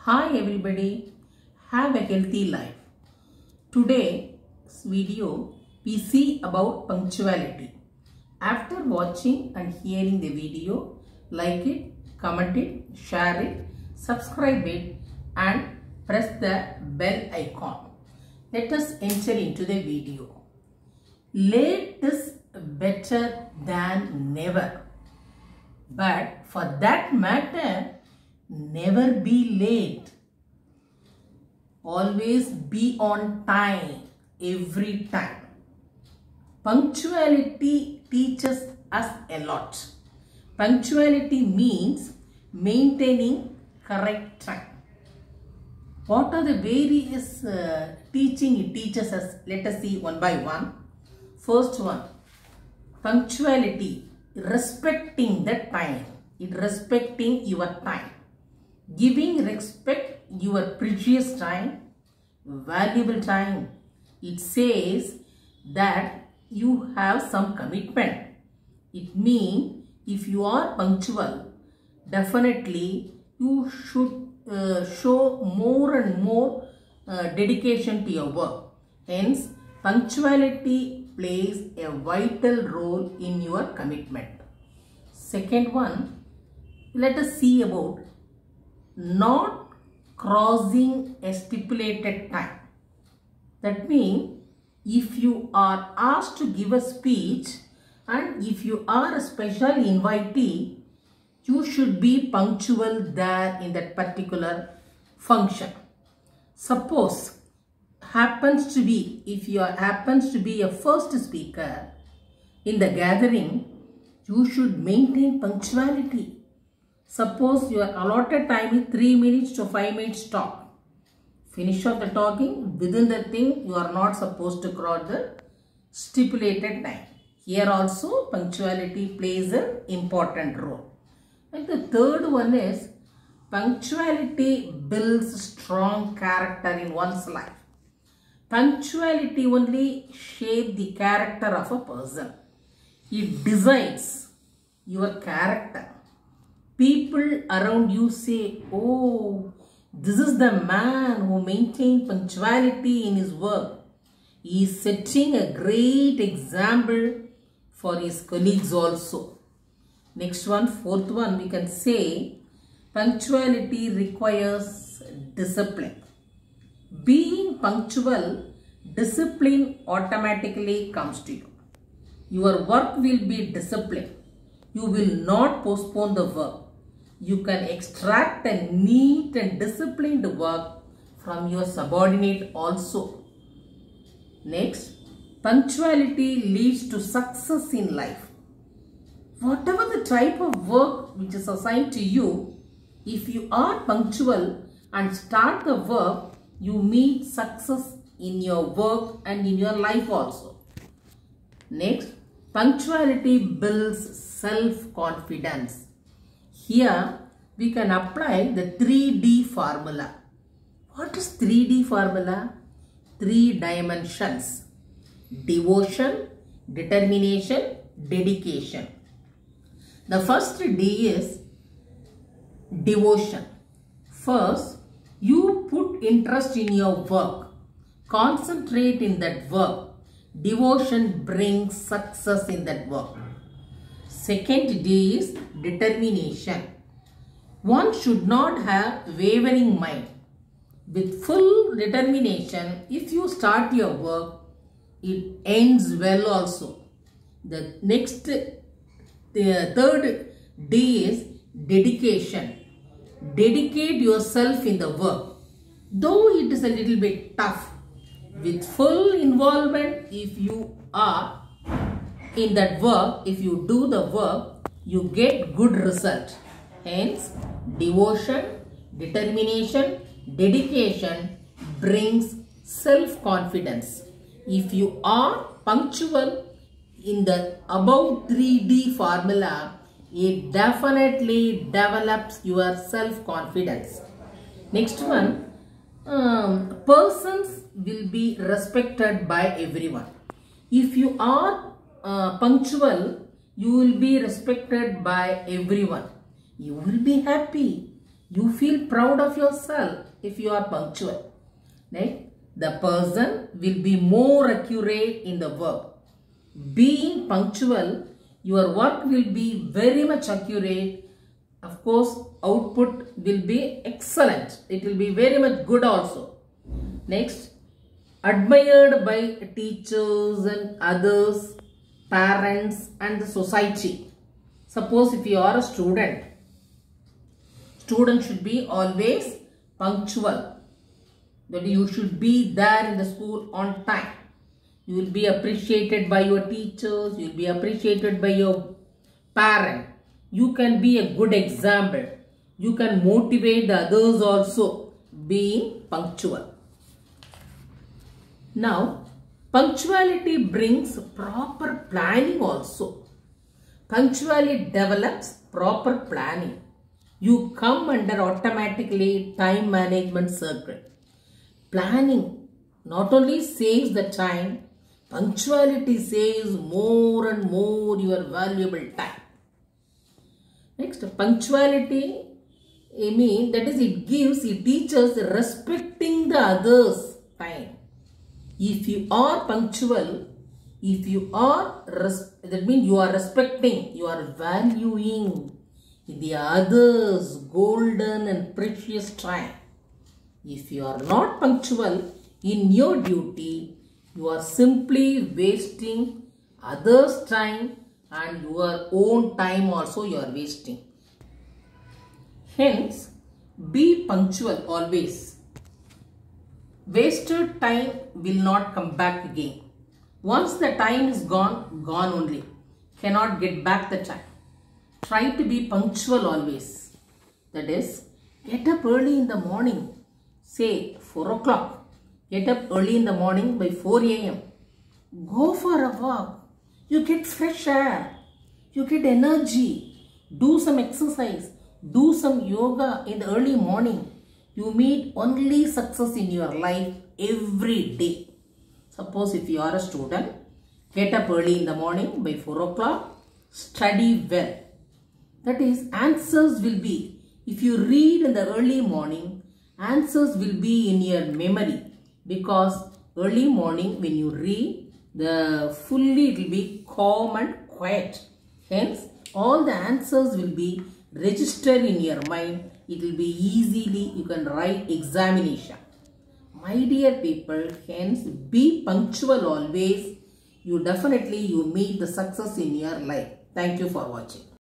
Hi everybody, have a healthy life. Today's video we see about punctuality. After watching and hearing the video, like it, comment it, share it, subscribe it and press the bell icon. Let us enter into the video. Late is better than never. But for that matter, never be late. Always be on time every time. Punctuality teaches us a lot. Punctuality means maintaining correct time. What are the various teaching it teaches us? Let us see one by one. First one, punctuality, respecting the time. Respecting your time. Giving respect your precious time, valuable time. It says that you have some commitment. It means if you are punctual, definitely you should show more and more dedication to your work. Hence, punctuality plays a vital role in your commitment. Second one, let us see about not crossing a stipulated time. That means if you are asked to give a speech and if you are a special invitee, you should be punctual there in that particular function. Suppose if you happens to be a first speaker in the gathering, you should maintain punctuality. Suppose your allotted time is 3 minutes to 5 minutes talk. Finish off the talking, within the thing you are not supposed to cross the stipulated time. Here also punctuality plays an important role. And the third one is punctuality builds strong character in one's life. Punctuality only shapes the character of a person. It decides your character. People around you say, oh, this is the man who maintained punctuality in his work. He is setting a great example for his colleagues also. Next one, fourth one, we can say punctuality requires discipline. Being punctual, discipline automatically comes to you. Your work will be disciplined. You will not postpone the work. You can extract a neat and disciplined work from your subordinate also. Next, punctuality leads to success in life. Whatever the type of work which is assigned to you, if you are punctual and start the work, you meet success in your work and in your life also. Next, punctuality builds self-confidence. Here we can apply the 3D formula. What is 3D formula? 3 dimensions. Devotion, determination, dedication. The first D is devotion. First, you put interest in your work. Concentrate in that work. Devotion brings success in that work. Second D is determination. One should not have wavering mind. With full determination, if you start your work, it ends well also. The third D is dedication. Dedicate yourself in the work. Though it is a little bit tough, with full involvement, if you are in that work, if you do the work, you get good result. Hence, devotion, determination, dedication brings self-confidence. If you are punctual in the above 3D formula, it definitely develops your self-confidence. Next one, persons will be respected by everyone. If you are punctual, you will be respected by everyone. You will be happy. You feel proud of yourself if you are punctual. Next, the person will be more accurate in the work. Being punctual, your work will be very much accurate. Of course, output will be excellent. It will be very much good also. Next, admired by teachers and others, parents and the society. Suppose if you are a student should be always punctual. That you should be there in the school on time. You will be appreciated by your teachers. You will be appreciated by your parent. You can be a good example. You can motivate the others also being punctual. Now, punctuality brings proper planning also. Punctuality develops proper planning. You come under automatically time management circle. Planning not only saves the time, punctuality saves more and more your valuable time. Next, punctuality, it teaches respecting the others' time. If you are punctual, that means you are respecting, you are valuing the others' golden and precious time. If you are not punctual in your duty, you are simply wasting others' time and your own time also you are wasting. Hence, be punctual always. Wasted time will not come back again. Once the time is gone, gone only. Cannot get back the time. Try to be punctual always. That is, get up early in the morning. Say 4 o'clock. Get up early in the morning by 4 a.m. Go for a walk. You get fresh air. You get energy. Do some exercise. Do some yoga in the early morning. You meet only success in your life every day. Suppose if you are a student, get up early in the morning by 4 o'clock. Study well. That is, answers will be, if you read in the early morning, answers will be in your memory. Because early morning when you read, fully it will be calm and quiet. Hence, all the answers will be registered in your mind. It will be easily, you can write examination. My dear people, hence be punctual always. You meet the success in your life. Thank you for watching.